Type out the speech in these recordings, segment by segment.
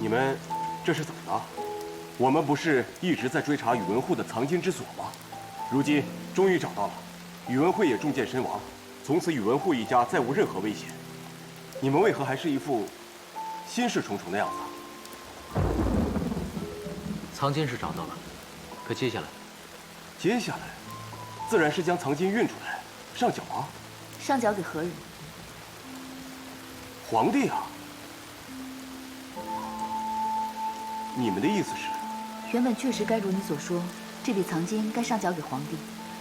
你们这是怎么了？我们不是一直在追查宇文护的藏金之所吗？如今终于找到了，宇文慧也中箭身亡，从此宇文护一家再无任何危险。你们为何还是一副心事重重的样子？藏金是找到了，可接下来？接下来，自然是将藏金运出来，上缴啊！上缴给何人？皇帝啊！你们的意思是？原本确实该如你所说，这笔藏金该上缴给皇帝，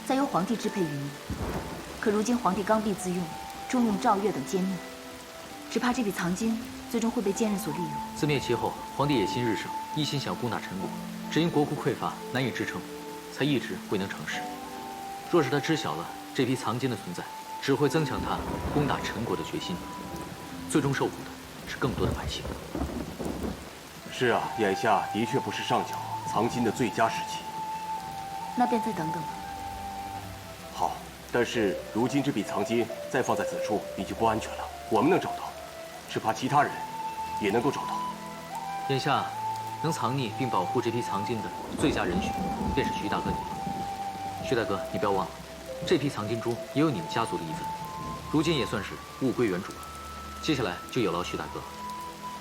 再由皇帝支配于你。可如今皇帝刚愎自用，重用赵月等奸佞，只怕这笔藏金最终会被奸人所利用。自灭其后，皇帝野心日盛，一心想攻打陈国，只因国库匮乏，难以支撑，才一直未能成事。若是他知晓了这批藏金的存在，只会增强他攻打陈国的决心，最终受苦的是更多的百姓。是啊，眼下的确不是上缴藏金的最佳时期。那便再等等吧。好，但是如今这笔藏金再放在此处已经不安全了。我们能找到，只怕其他人也能够找到。眼下能藏匿并保护这批藏金的最佳人选，便是徐大哥你了。徐大哥，你不要忘了，这批藏金中也有你们家族的一份，如今也算是物归原主了。接下来就有劳徐大哥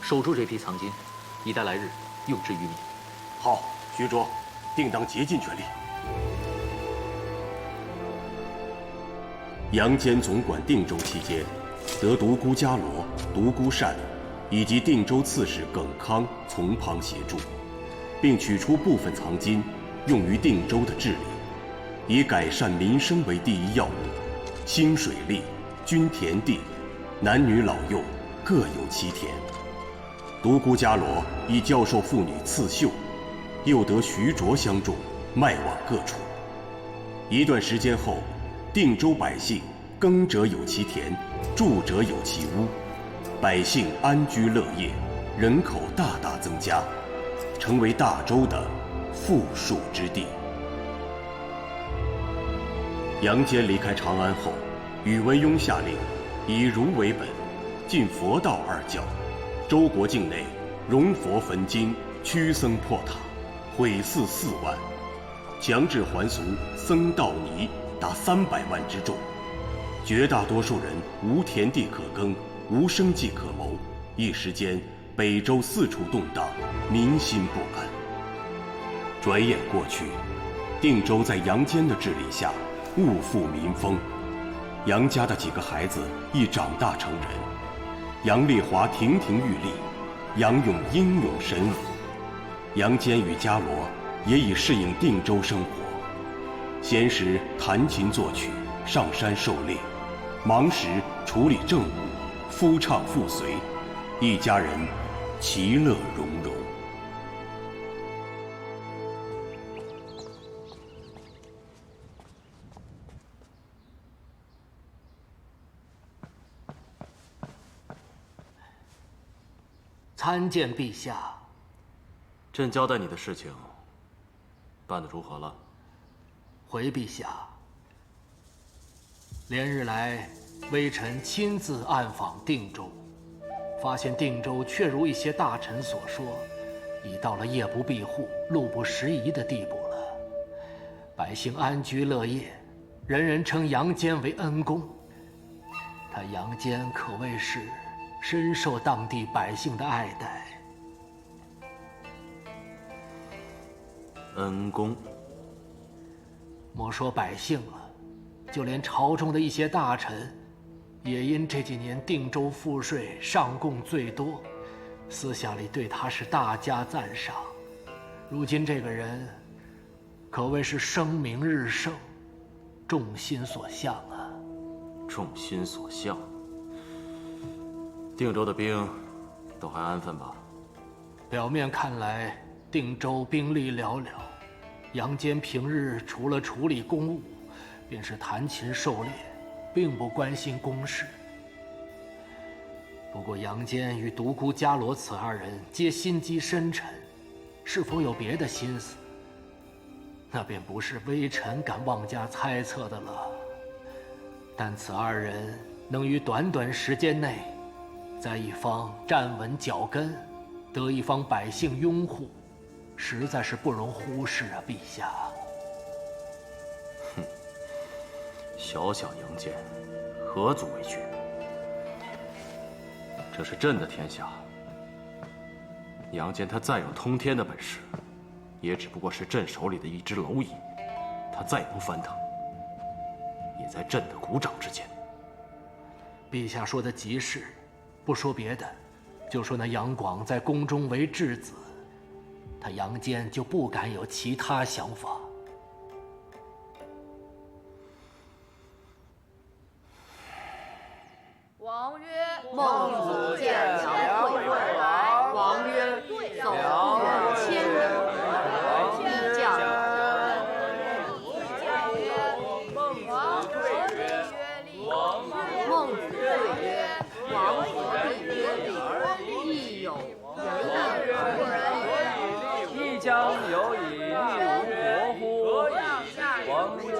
守住这批藏金，以待来日用之于民。好，徐卓，定当竭尽全力。杨坚总管定州期间，得独孤伽罗、独孤善以及定州刺史耿康从旁协助，并取出部分藏金，用于定州的治理，以改善民生为第一要务。兴水利、均田地，男女老幼各有其田。独孤伽罗以教授妇女刺绣，又得徐卓相助，卖往各处。一段时间后，定州百姓耕者有其田，住者有其屋，百姓安居乐业，人口大大增加，成为大周的富庶之地。杨坚离开长安后，宇文邕下令以儒为本，禁佛道二教，周国境内容佛焚金，驱僧破塔，毁寺4万，强制还俗僧道尼达300万之众，绝大多数人无田地可耕，无生计可谋，一时间北周四处动荡，民心不安。转眼过去，定州在杨坚的治理下物阜民丰，杨家的几个孩子亦长大成人，杨丽华亭亭玉立，杨勇英勇神武，杨坚与伽罗也已适应定州生活，闲时弹琴作曲，上山狩猎，忙时处理政务，夫唱妇随，一家人其乐融融。参见陛下。朕交代你的事情，办得如何了？回陛下，连日来，微臣亲自暗访定州，发现定州确如一些大臣所说，已到了夜不闭户、路不拾遗的地步了。百姓安居乐业，人人称杨坚为恩公。他杨坚可谓是深受当地百姓的爱戴。恩公，莫说百姓了，就连朝中的一些大臣，也因这几年定州赋税上贡最多，私下里对他是大加赞赏。如今这个人，可谓是声名日盛，众心所向啊！众心所向。定州的兵都还安分吧？表面看来，定州兵力寥寥，杨坚平日除了处理公务，便是弹琴狩猎，并不关心公事。不过杨坚与独孤伽罗此二人皆心机深沉，是否有别的心思，那便不是微臣敢妄加猜测的了。但此二人能于短短时间内，在一方站稳脚跟，得一方百姓拥护，实在是不容忽视啊，陛下。哼，小小杨坚，何足为惧？这是朕的天下。杨坚他再有通天的本事，也只不过是朕手里的一只蝼蚁。他再能翻腾，也在朕的鼓掌之间。陛下说的极是，不说别的，就说那杨广在宫中为质子，他杨坚就不敢有其他想法。王曰：孟子见梁惠王。王曰：走远千里，必将。孟子对曰：王何必曰礼？亦有人曰：亦将有以利吾国乎？王将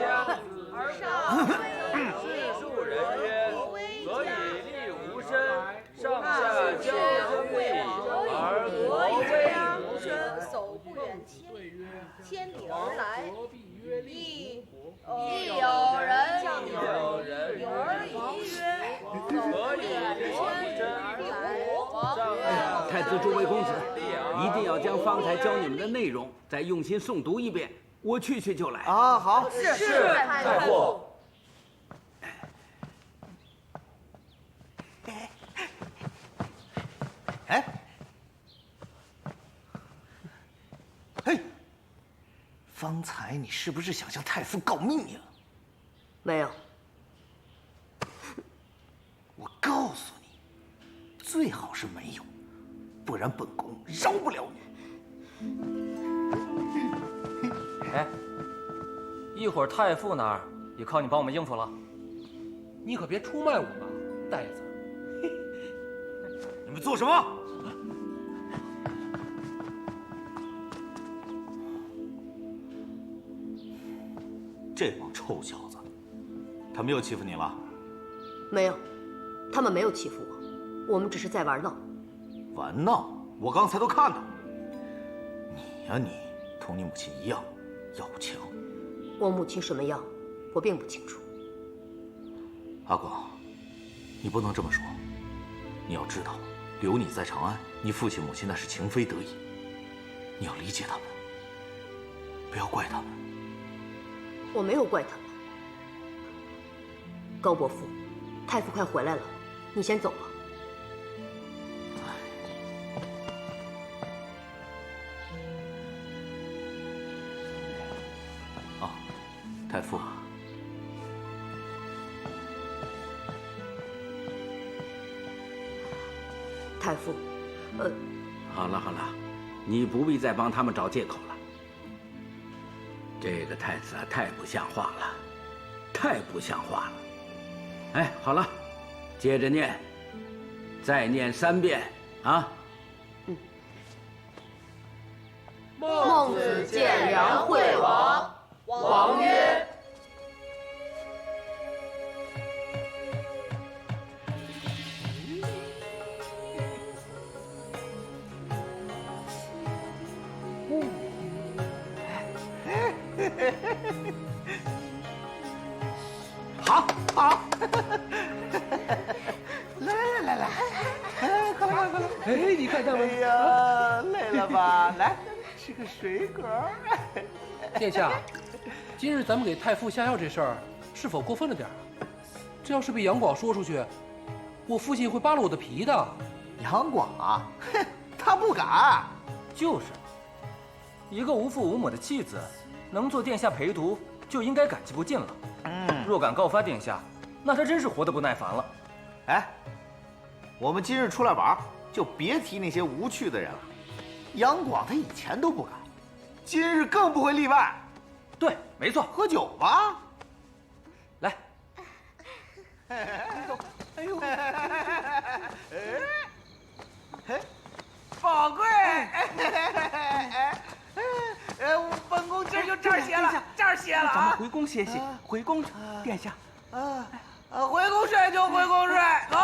士庶人曰：何以利吾身？上下交争利，而国危。走不远千里而来，亦有人疑曰：何以利吾身？太子诸位公子，一定要将方才教你们的内容再用心诵读一遍。我去就来。啊，好，是太傅。哎，嘿，方才你是不是想向太傅告密呀？没有。我告诉你，最好是没有，不然本宫饶不了你。哎，一会儿太傅那儿也靠你帮我们应付了。你可别出卖我们，呆子。你们做什么？这帮臭小子，他们又欺负你了？没有，他们没有欺负我，我们只是在玩闹。玩闹？我刚才都看到了。你呀，你同你母亲一样，要强。我母亲什么样，我并不清楚。阿广，你不能这么说。你要知道，留你在长安，你父亲母亲那是情非得已。你要理解他们，不要怪他们。我没有怪他们。高伯父，太傅快回来了，你先走吧。啊，太傅。太傅，好了，你不必再帮他们找借口了。这个太子啊，太不像话了，太不像话了。哎，好了，接着念，再念3遍啊。孟子见梁惠王，王曰：好，好，来，快来！哎，你看他们，哎呀，累了吧？来，吃个水果。殿下，今日咱们给太傅下药这事儿，是否过分了点啊？这要是被杨广说出去，我父亲会扒了我的皮的。杨广啊，哼，他不敢。就是，一个无父无母的弃子，能做殿下陪读，就应该感激不尽了。若敢告发殿下，那他真是活得不耐烦了。哎，我们今日出来玩，就别提那些无趣的人了。杨广他以前都不敢，今日更不会例外。对，没错。喝酒吧。来。哎呦，宝贵，本宫今儿就这儿歇了，这儿歇了啊！咱们回宫歇息，回宫，殿下。回宫睡就回宫睡，走。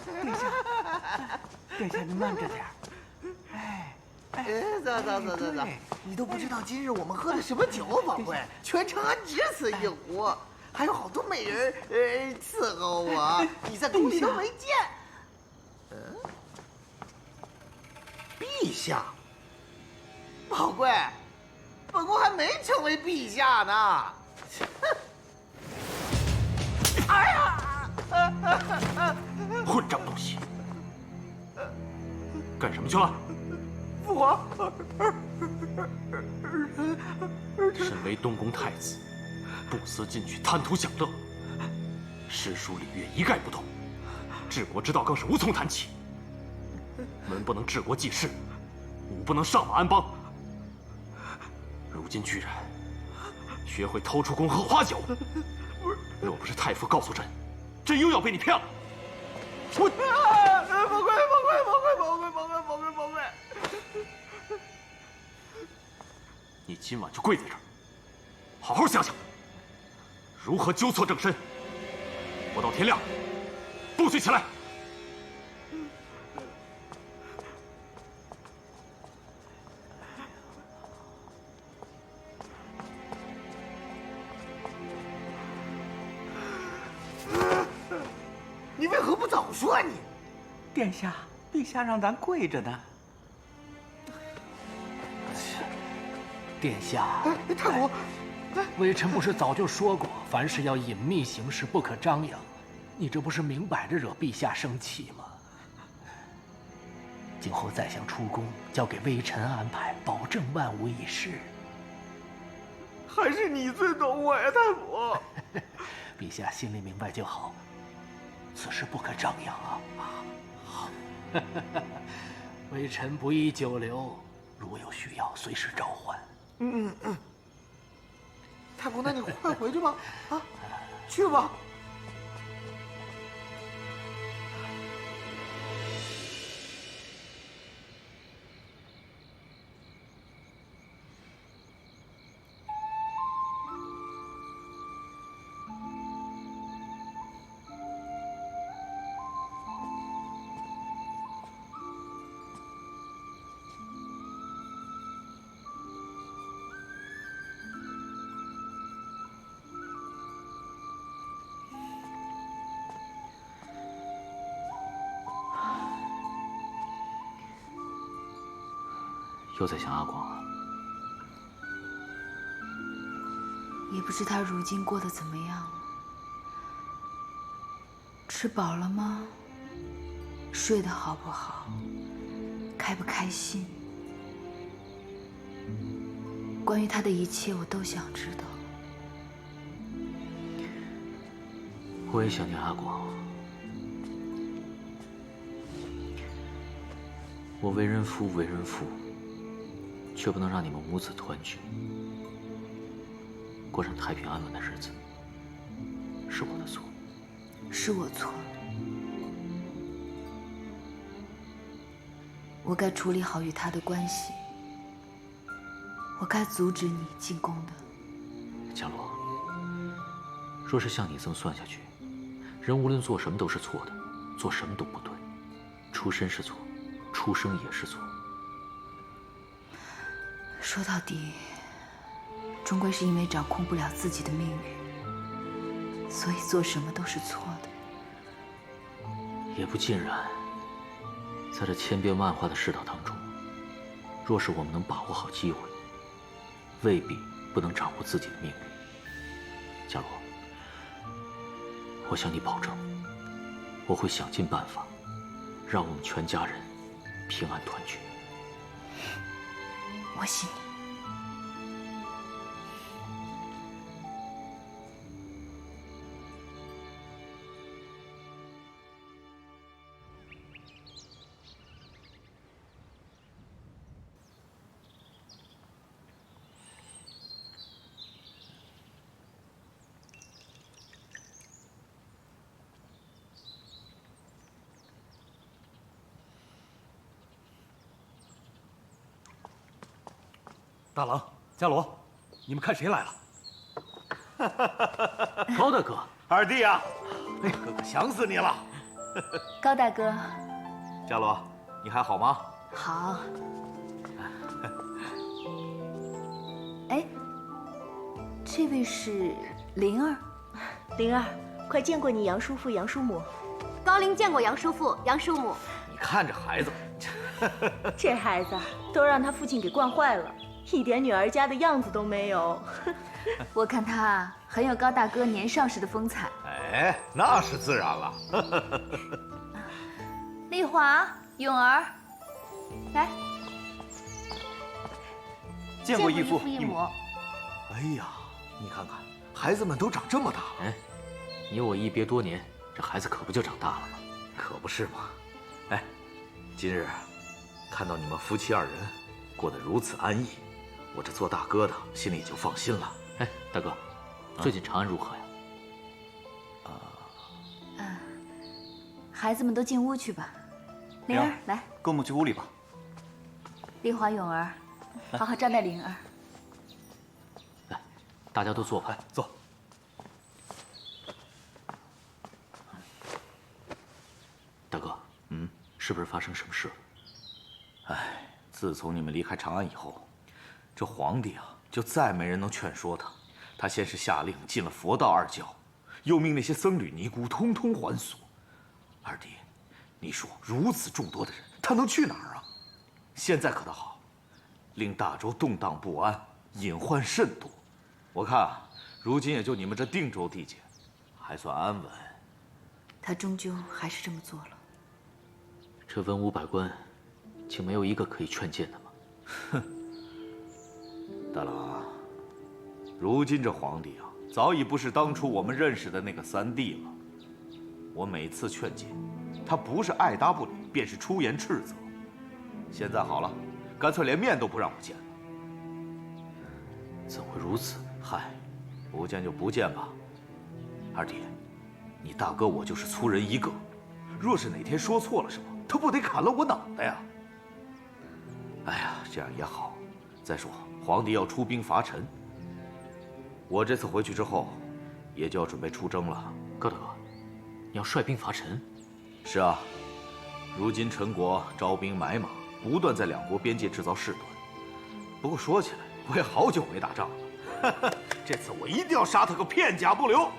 殿下。殿下您慢着点。走，你都不知道今日我们喝的什么酒，宝贵，全长安只此一壶，还有好多美人伺候我，你在宫里都没见。陛下，宝贵，本宫还没成为陛下呢。哎呀！混账东西，干什么去了？父皇，身为东宫太子，不思进取，贪图享乐，诗书礼乐一概不懂，治国之道更是无从谈起。文不能治国济世，武不能上马安邦。如今居然学会偷出宫喝花酒，若不是太傅告诉朕，朕又要被你骗了。我，宝贵！你今晚就跪在这儿，好好想想，如何纠错正身。不到天亮，不许起来。你为何不早说你？殿下，陛下让咱跪着呢。殿下，太公，微臣不是早就说过，凡事要隐秘行事，不可张扬。你这不是明摆着惹陛下生气吗？今后宰相出宫，交给微臣安排，保证万无一失。还是你最懂我呀，太傅。陛下心里明白就好，此事不可张扬啊！好，微臣不宜久留，如有需要，随时召唤。太公，那你快回去吧，啊，去吧。又在想阿广啊？也不知他如今过得怎么样了。吃饱了吗？睡得好不好？开不开心？关于他的一切，我都想知道。我也想念阿广。我为人夫，却不能让你们母子团聚，过上太平安稳的日子，是我的错。是我错了，我该处理好与他的关系，我该阻止你进宫的。伽罗，若是像你这么算下去，人无论做什么都是错的，做什么都不对，出身是错，出生也是错。说到底，终归是因为掌控不了自己的命运，所以做什么都是错的。也不尽然。在这千变万化的世道当中，若是我们能把握好机会，未必不能掌握自己的命运。伽罗，我向你保证，我会想尽办法，让我们全家人平安团聚。我信你。大郎、伽罗，你们看谁来了？高大哥，二弟啊，哥哥想死你了。高大哥，伽罗，你还好吗？好。哎，这位是灵儿。灵儿，快见过你杨叔父、杨叔母。高陵见过杨叔父、杨叔母。你看这孩子，这孩子都让他父亲给惯坏了，一点女儿家的样子都没有。我看他很有高大哥年少时的风采。哎，那是自然了。丽华、永儿，来。见过义父义母。哎呀，你看看，孩子们都长这么大了。哎，你我一别多年，这孩子可不就长大了吗？可不是嘛。哎，今日看到你们夫妻二人过得如此安逸，我这做大哥的心里也就放心了。哎，大哥，最近长安如何呀？孩子们都进屋去吧。灵儿，来，跟我们去屋里吧。丽华、永儿，好好招待灵儿。来，大家都坐吧，坐。大哥，是不是发生什么事了？哎，自从你们离开长安以后，这皇帝啊，就再没人能劝说他。他先是下令禁了佛道二教，又命那些僧侣尼姑通通还俗。二弟，你说如此众多的人，他能去哪儿啊？现在可倒好，令大周动荡不安，隐患甚多。我看啊，如今也就你们这定州地界还算安稳。他终究还是这么做了。这文武百官，竟没有一个可以劝谏的吗？哼，大郎，如今这皇帝啊，早已不是当初我们认识的那个三弟了。我每次劝谏，他不是爱答不理，便是出言斥责。现在好了，干脆连面都不让我见了。怎会如此？嗨，不见就不见吧。二弟，你大哥我就是粗人一个，若是哪天说错了什么，他不得砍了我脑袋呀？哎呀，这样也好。再说皇帝要出兵伐陈，我这次回去之后，也就要准备出征了。高大哥，你要率兵伐陈？是啊，如今陈国招兵买马，不断在两国边界制造事端。不过说起来，我也好久没打仗了。这次我一定要杀他个片甲不留。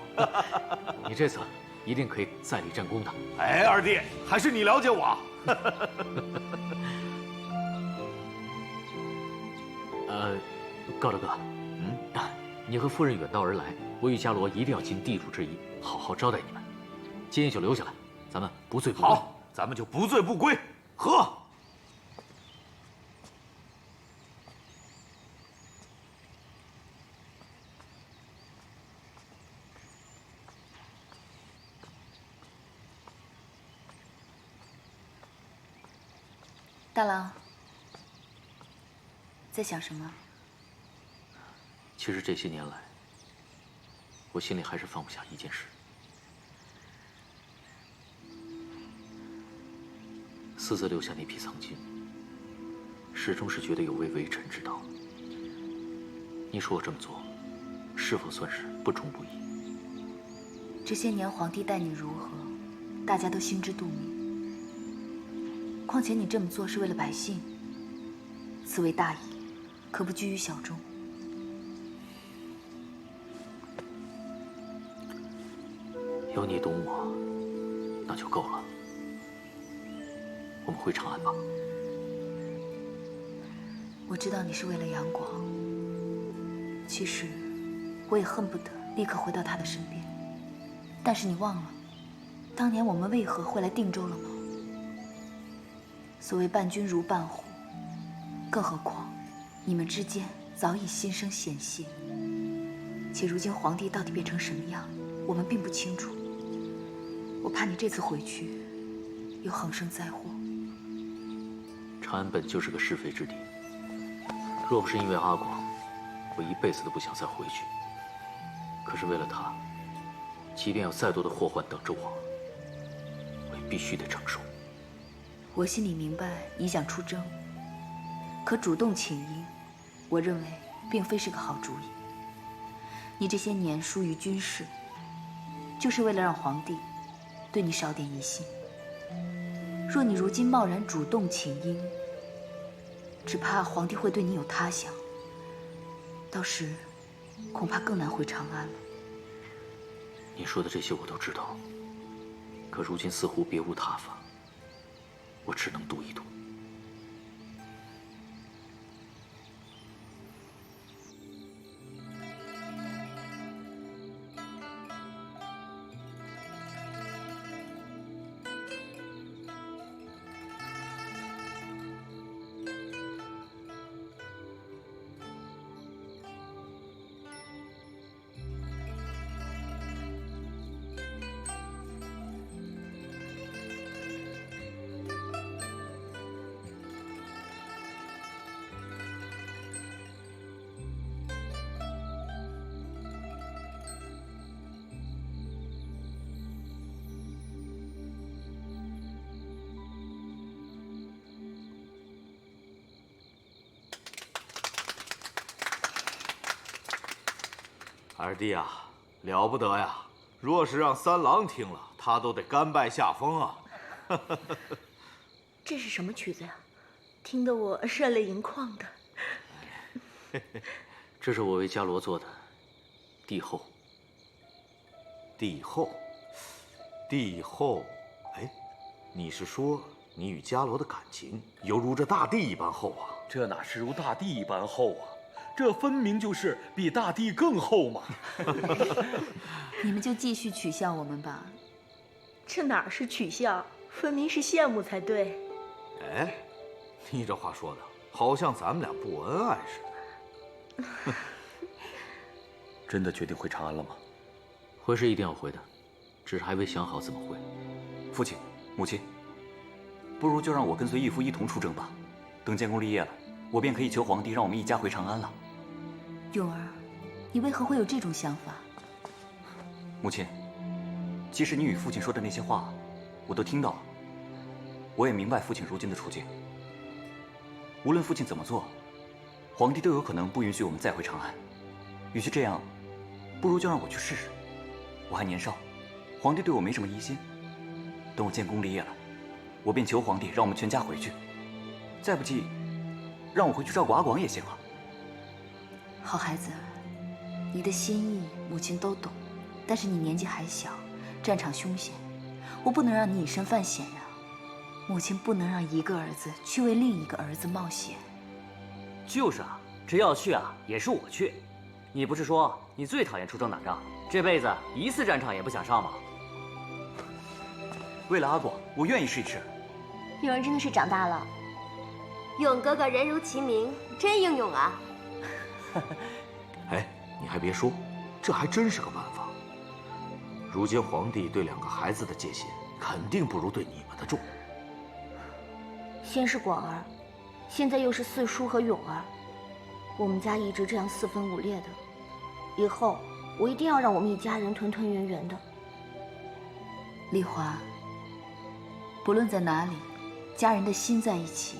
你这次一定可以再立战功的。哎，二弟，还是你了解我。高大哥，你和夫人远道而来，我与伽罗一定要尽地主之谊，好好招待你们。今夜就留下来，咱们不醉不归。好，咱们就不醉不归，喝。大郎，在想什么？其实这些年来，我心里还是放不下一件事。私自留下那批藏经，始终是觉得有违微臣之道。你说我这么做，是否算是不忠不义？这些年皇帝待你如何，大家都心知肚明。况且你这么做是为了百姓，此为大义，可不拘于小众。有你懂我，那就够了。我们回长安吧。我知道你是为了杨广，其实我也恨不得立刻回到他的身边。但是你忘了，当年我们为何会来定州了吗？所谓伴君如伴虎，更何况你们之间早已心生嫌隙，且如今皇帝到底变成什么样，我们并不清楚。我怕你这次回去又横生灾祸。长安本就是个是非之地，若不是因为阿广，我一辈子都不想再回去。可是为了他，即便有再多的祸患等着我，我也必须得承受。我心里明白你想出征，可主动请缨，我认为并非是个好主意。你这些年疏于军事，就是为了让皇帝对你少点疑心。若你如今贸然主动请缨，只怕皇帝会对你有他想，到时恐怕更难回长安了。你说的这些我都知道，可如今似乎别无他法，我只能赌一赌。二弟啊，了不得呀！若是让三郎听了，他都得甘拜下风啊。这是什么曲子呀？听得我热泪盈眶的。这是我为伽罗做的帝后。帝后，帝后，哎，你是说你与伽罗的感情犹如这大地一般厚啊？这哪是如大地一般厚啊？这分明就是比大地更厚嘛！你们就继续取笑我们吧。这哪是取笑，分明是羡慕才对。哎，你这话说的好像咱们俩不恩爱似的。真的决定回长安了吗？回是一定要回的，只是还未想好怎么回。父亲、母亲，不如就让我跟随义父一同出征吧。等建功立业了，我便可以求皇帝让我们一家回长安了。永儿，你为何会有这种想法？母亲，即使你与父亲说的那些话，我都听到了。我也明白父亲如今的处境。无论父亲怎么做，皇帝都有可能不允许我们再回长安。与其这样，不如就让我去试试。我还年少，皇帝对我没什么疑心。等我建功立业了，我便求皇帝让我们全家回去。再不济，让我回去照顾阿广也行啊。好孩子，你的心意母亲都懂，但是你年纪还小，战场凶险，我不能让你以身犯险呀。母亲不能让一个儿子去为另一个儿子冒险。就是啊，只要去啊，也是我去。你不是说你最讨厌出征打仗，这辈子一次战场也不想上吗？为了阿广，我愿意试一试。永儿真的是长大了。勇哥哥人如其名，真英勇啊！哎，你还别说，这还真是个办法。如今皇帝对两个孩子的戒心，肯定不如对你们的重。先是广儿，现在又是四叔和永儿，我们家一直这样四分五裂的，以后我一定要让我们一家人团团圆圆的。丽华，不论在哪里，家人的心在一起，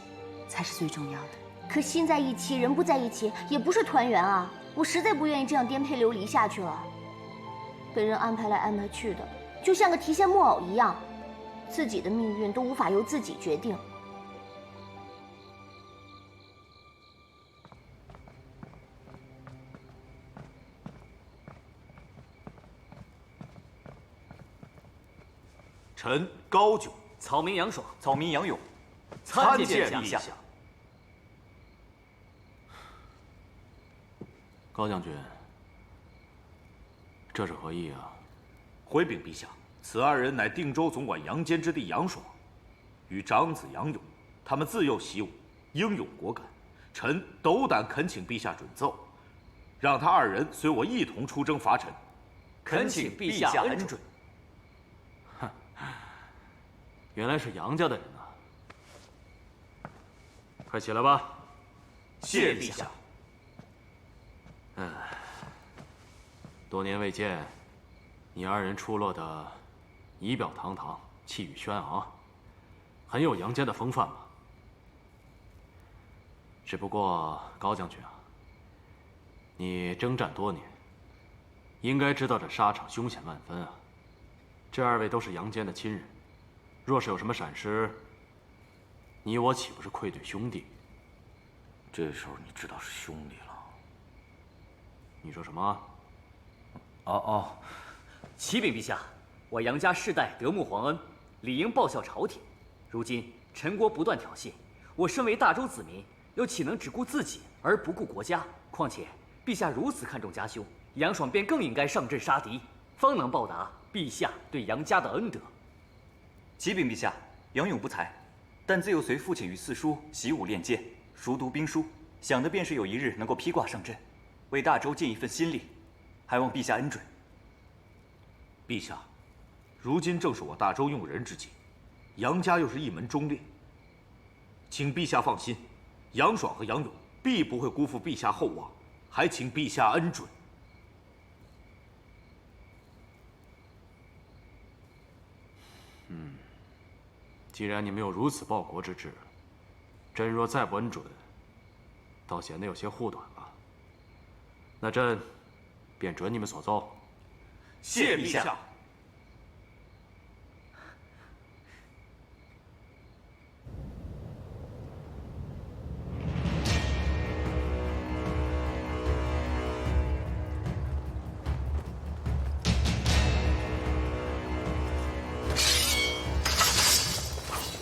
才是最重要的。可心在一起，人不在一起，也不是团圆啊！我实在不愿意这样颠沛流离下去了。被人安排来安排去的，就像个提线木偶一样，自己的命运都无法由自己决定。臣高炯，草民杨爽，草民杨勇，参见陛下。高将军，这是何意啊？回禀陛下，此二人乃定州总管杨坚之弟杨爽，与长子杨勇，他们自幼习武，英勇果敢。臣斗胆恳请陛下准奏，让他二人随我一同出征伐陈。恳请陛下恩准。哼，原来是杨家的人啊！快起来吧。谢陛下。多年未见，你二人出落的仪表堂堂，气宇轩昂，很有杨家的风范嘛。只不过高将军啊，你征战多年，应该知道这沙场凶险万分啊。这二位都是杨坚的亲人，若是有什么闪失，你我岂不是愧对兄弟？这时候你知道是兄弟了。你说什么？启禀陛下，我杨家世代德穆皇恩，理应报效朝廷。如今陈国不断挑衅，我身为大周子民，又岂能只顾自己而不顾国家？况且陛下如此看重家兄，杨爽便更应该上阵杀敌，方能报答陛下对杨家的恩德。启禀陛下，杨勇不才，但自幼随父亲与四叔习武练剑，熟读兵书，想的便是有一日能够披挂上阵，为大周尽一份心力，还望陛下恩准。陛下，如今正是我大周用人之际，杨家又是一门忠烈，请陛下放心，杨爽和杨勇必不会辜负陛下厚望，还请陛下恩准。既然你们有如此报国之志，朕若再不恩准，倒显得有些护短了。那朕便准你们所奏。谢陛下。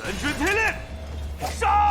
全军听令，杀！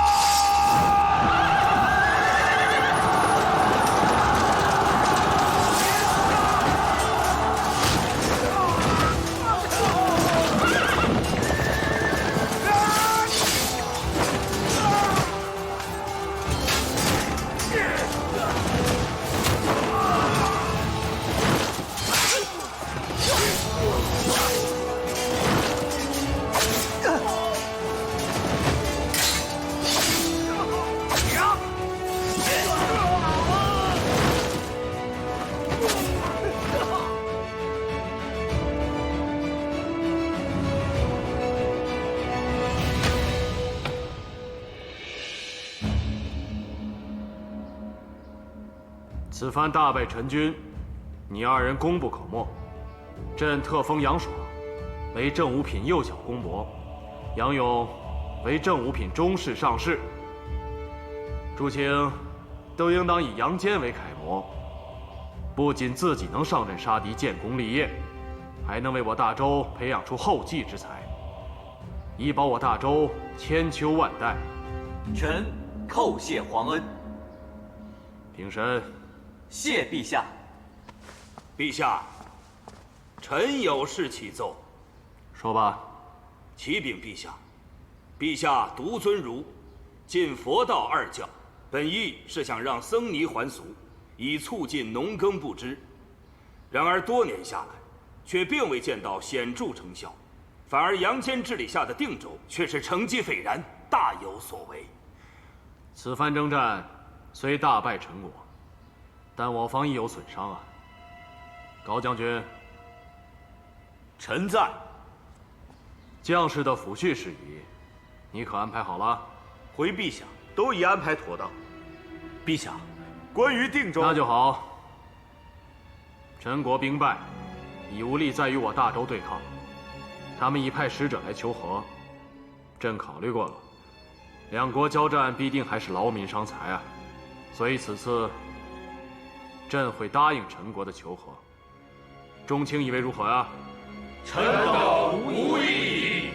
此番大败陈军，你二人功不可没。朕特封杨爽为正五品右小公伯，杨勇为正五品中士上士。诸卿都应当以杨坚为楷模，不仅自己能上阵杀敌、建功立业，还能为我大周培养出后继之才，以保我大周千秋万代。臣叩谢皇恩。平身。谢陛下。陛下，臣有事启奏。说吧。启禀陛下，陛下独尊儒，禁佛道二教，本意是想让僧尼还俗，以促进农耕不织。然而多年下来，却并未见到显著成效，反而杨坚治理下的定州却是成绩斐然，大有所为。此番征战虽大败陈国，但我方亦有损伤啊。高将军，臣在。将士的抚恤事宜，你可安排好了？回陛下，都已安排妥当。陛下，关于定州，那就好。陈国兵败，已无力再与我大周对抗，他们已派使者来求和。朕考虑过了，两国交战必定还是劳民伤财啊，所以此次朕会答应陈国的求和。众卿以为如何呀？臣等无异议。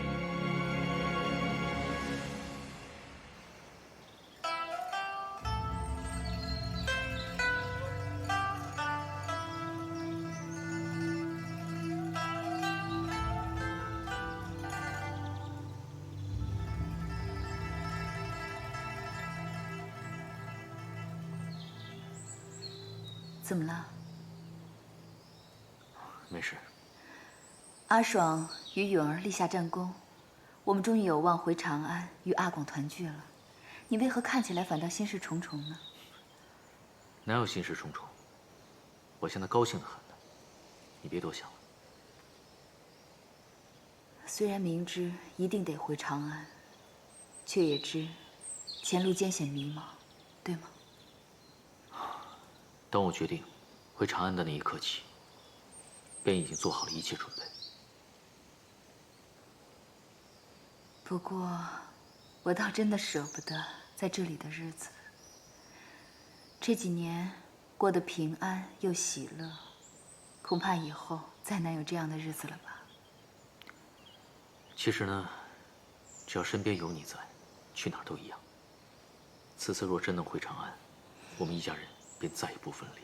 怎么了？没事。阿爽与允儿立下战功，我们终于有望回长安与阿广团聚了。你为何看起来反倒心事重重呢？哪有心事重重？我现在高兴得很呢。你别多想了。虽然明知一定得回长安，却也知前路艰险迷茫，对吗？当我决定回长安的那一刻起，便已经做好了一切准备。不过，我倒真的舍不得在这里的日子。这几年过得平安又喜乐，恐怕以后再难有这样的日子了吧。其实呢，只要身边有你在，去哪儿都一样。此次若真能回长安，我们一家人便再也不分离。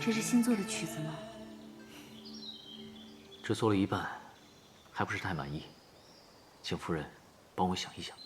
这是新做的曲子吗？只做了一半，还不是太满意，请夫人帮我想一想。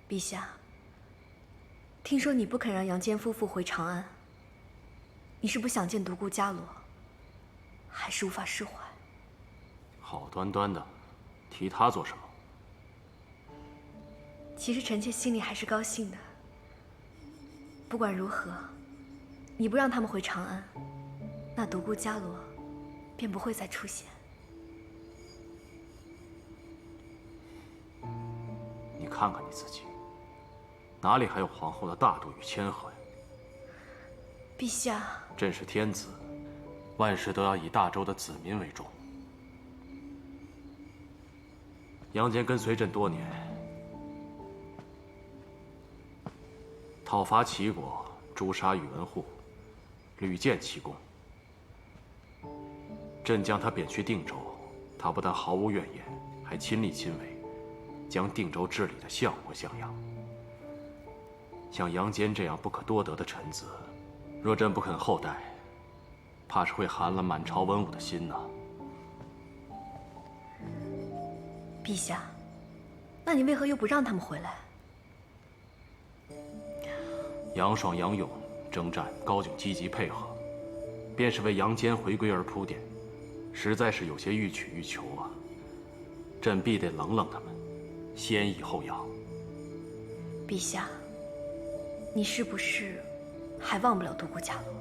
陛下，听说你不肯让杨坚夫妇回长安，你是不想见独孤伽罗，还是无法释怀？好端端的，提他做什么？其实臣妾心里还是高兴的。不管如何，你不让他们回长安，那独孤伽罗便不会再出现。你看看你自己，哪里还有皇后的大度与谦和呀？陛下，朕是天子，万事都要以大周的子民为重。杨坚跟随朕多年，讨伐齐国，诛杀宇文护，屡建奇功。朕将他贬去定州，他不但毫无怨言，还亲力亲为，将定州治理得像模像样。像杨坚这样不可多得的臣子，若朕不肯厚待，怕是会寒了满朝文武的心呐。陛下，那你为何又不让他们回来？杨爽、杨勇征战，高炯积极配合，便是为杨坚回归而铺垫，实在是有些欲取欲求啊。朕必得冷冷他们，先抑后扬。陛下，你是不是还忘不了独孤伽罗？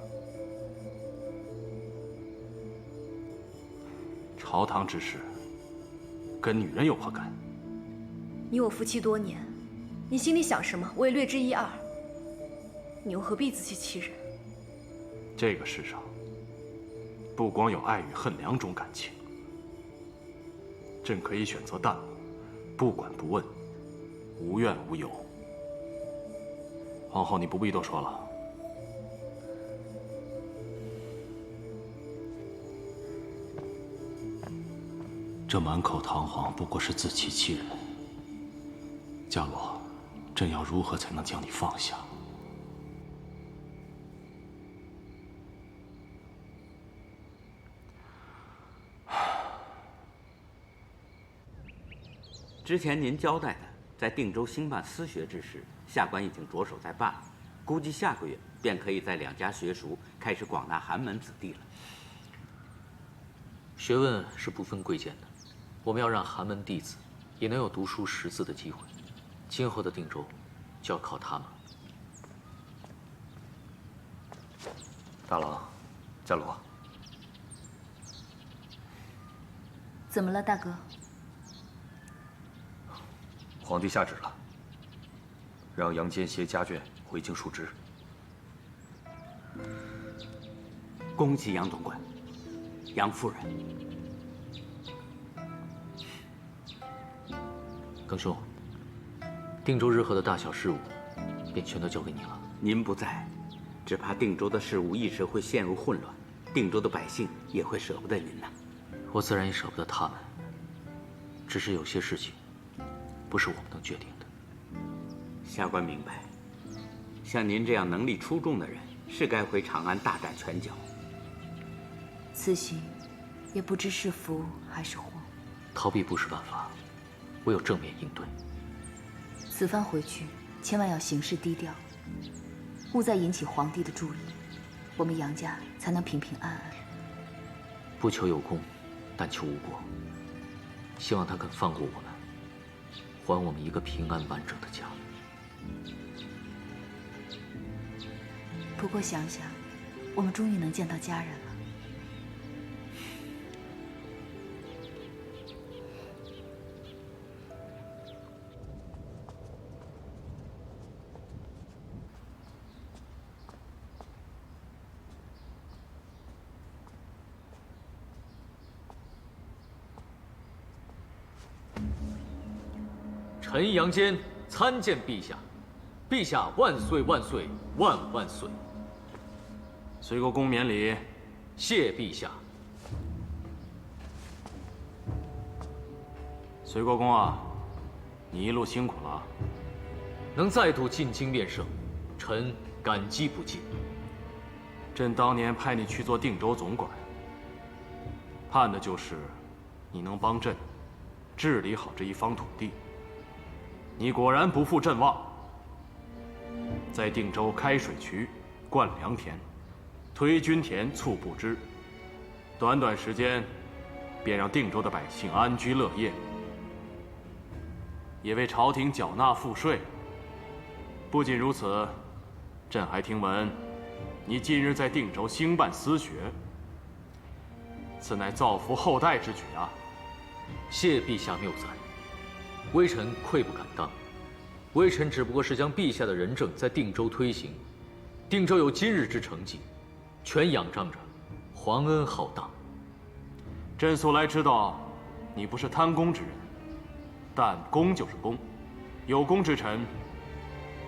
朝堂之事，跟女人有何干？你我夫妻多年，你心里想什么，我也略知一二。你又何必自欺欺人？这个世上，不光有爱与恨两种感情。朕可以选择淡漠，不管不问，无怨无尤。皇后，你不必多说了。这满口堂皇不过是自欺欺人。伽罗，朕要如何才能将你放下？之前您交代的在定州兴办私学之事，下官已经着手在办，估计下个月便可以在两家学塾开始广纳寒门子弟了。学问是不分贵贱的，我们要让寒门弟子也能有读书识字的机会。今后的定州就要靠他们。大郎，伽罗，怎么了，大哥？皇帝下旨了，让杨坚携家眷回京述职。恭喜杨总管，杨夫人。耿兄，定州日后的大小事务，便全都交给你了。您不在，只怕定州的事务一时会陷入混乱，定州的百姓也会舍不得您呐。我自然也舍不得他们，只是有些事情，不是我们能决定的。下官明白，像您这样能力出众的人，是该回长安大展拳脚。此行，也不知是福还是祸。逃避不是办法，唯有正面应对。此番回去，千万要行事低调，勿再引起皇帝的注意，我们杨家才能平平安安。不求有功，但求无过。希望他肯放过我们，还我们一个平安完整的家。不过想想，我们终于能见到家人了。臣杨坚参见陛下，陛下万岁万岁万万岁！随国公免礼，谢陛下。随国公啊，你一路辛苦了。能再度进京面圣，臣感激不尽。朕当年派你去做定州总管，盼的就是你能帮朕治理好这一方土地。你果然不负朕望，在定州开水渠、灌良田、推均田、促布支，短短时间，便让定州的百姓安居乐业，也为朝廷缴纳赋税。不仅如此，朕还听闻，你近日在定州兴办私学，此乃造福后代之举啊！谢陛下谬赞。微臣愧不敢当，微臣只不过是将陛下的仁政在定州推行，定州有今日之成绩，全仰仗着皇恩浩荡。朕素来知道你不是贪功之人，但功就是功，有功之臣，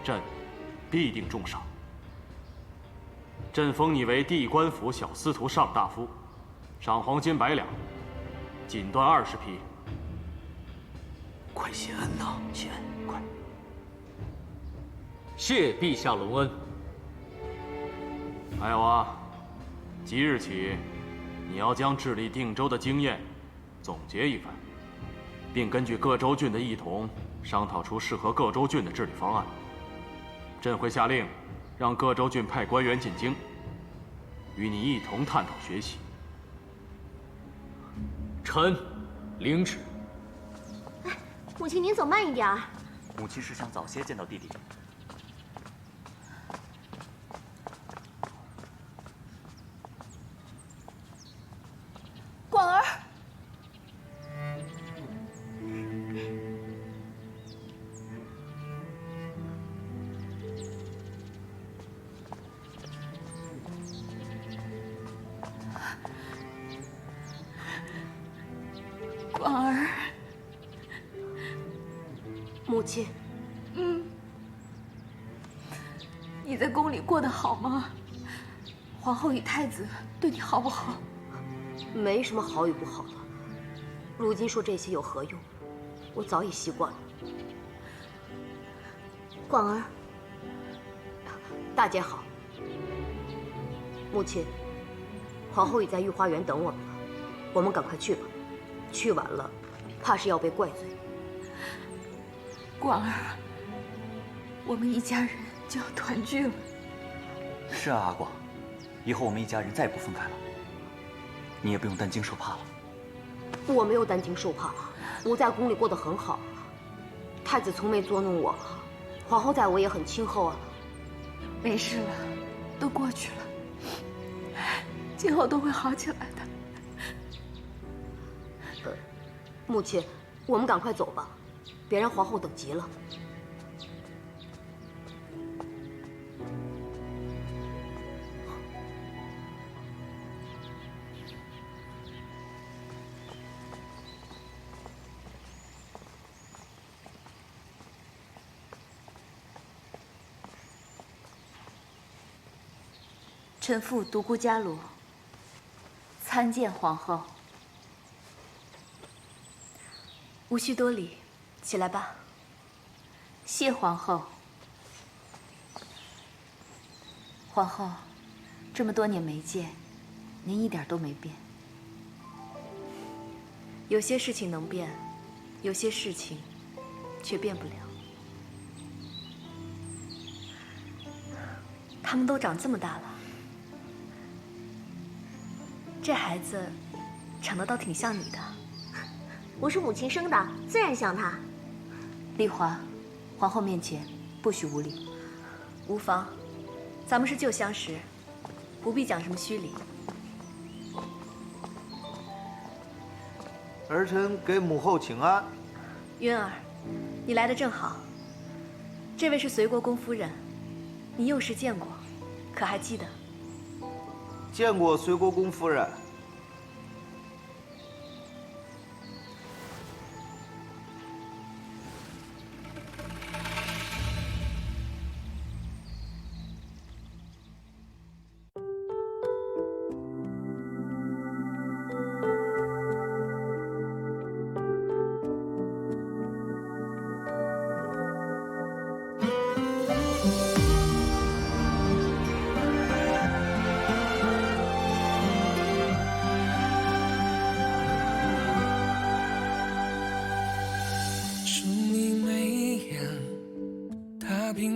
朕必定重赏。朕封你为地官府小司徒上大夫，赏黄金100两，锦缎20匹。快谢恩呐！谢恩，快！谢陛下隆恩。还有啊，即日起，你要将治理定州的经验总结一番，并根据各州郡的异同，商讨出适合各州郡的治理方案。朕会下令，让各州郡派官员进京，与你一同探讨学习。臣领旨。母亲，您走慢一点儿。母亲是想早些见到弟弟。广儿，广儿。母亲，你在宫里过得好吗？皇后与太子对你好不好？没什么好与不好了。如今说这些有何用？我早已习惯了。广儿，大姐好。母亲，皇后已在御花园等我们了，我们赶快去吧。去晚了，怕是要被怪罪。广儿，我们一家人就要团聚了。是啊，阿广，以后我们一家人再也不分开了，你也不用担惊受怕了。我没有担惊受怕，我在宫里过得很好。太子从没捉弄我，皇后待我也很亲厚啊。没事了，都过去了，今后都会好起来的。母亲，我们赶快走吧，别让皇后等急了。臣父独孤伽罗参见皇后。无需多礼，起来吧。谢皇后。皇后，这么多年没见，您一点都没变。有些事情能变，有些事情却变不了。他们都长这么大了，这孩子长得倒挺像你的。我是母亲生的，自然像他。丽华，皇后面前不许无礼。无妨，咱们是旧相识，不必讲什么虚礼。儿臣给母后请安。渊儿，你来的正好。这位是随国公夫人，你幼时见过，可还记得？见过随国公夫人。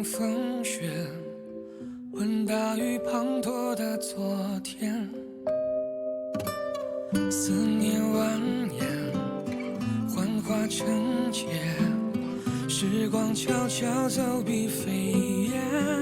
风雪，问大雨滂沱的昨天，思念蜿蜒，幻化成劫，时光悄悄走笔飞烟。